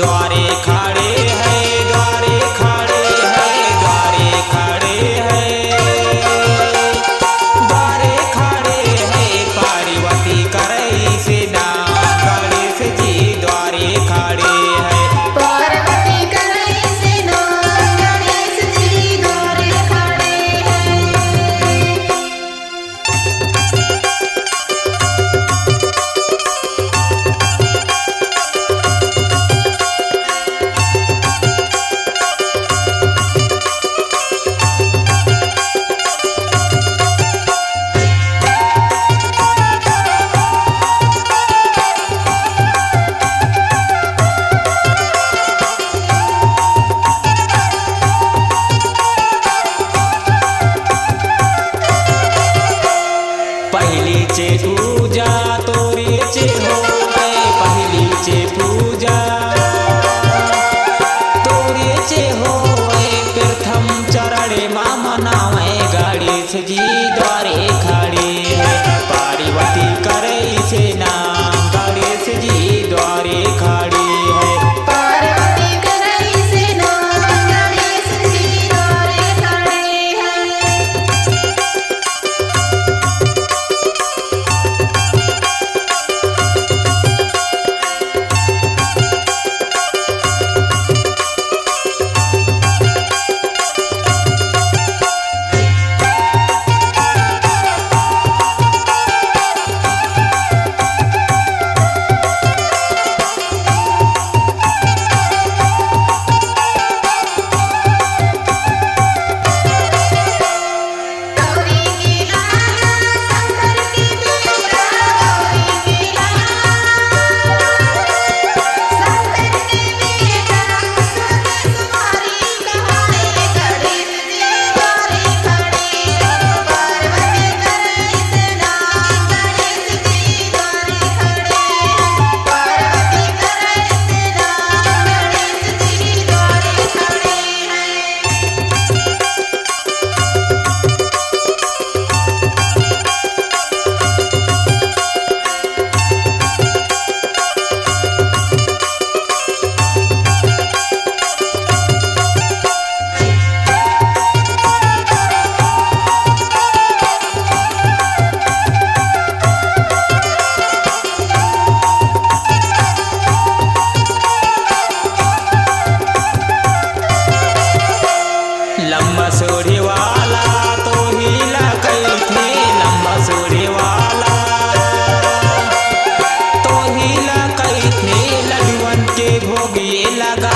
द्वारे खड़े हैं, द्वारे खड़े हैं, द्वारे खड़े हैं, द्वारे खड़े हैं, पार्वती करई से नाम, गणेश जी द्वारे खड़े हैं। पार्वती करई से नाम, गणेश जी द्वारे खड़े हैं। पहली चे पूजा तोरी चे हो गए, पहली चे पूजा तोरी चे हो गए, प्रथम चरण माँ मनावे गणेश जी द्वारे खड़े हैं। पार्वती करई से नाम, गणेश जी द्वारे खड़े हैं। पार्वती करई से नाम, गणेश जी द्वारे खड़े हैं। गौरी की लाला शंकर की दूल्हा, गौरी की लाला शंकर की बेटा, सुने तुम्हारी कहानी, गणेश जी द्वारे खड़े हैं। पार्वती करई से नाम, गणेश जी द्वारे खड़े हैं। पार्वती करई से नाम, गणेश जी द्वारे खड़े हैं। लंबा सोढ़े वाला तो ही लगई थे, लंबा सोढ़े वाला तो ही लगई थे, लड्डुअन के भोग ये लगा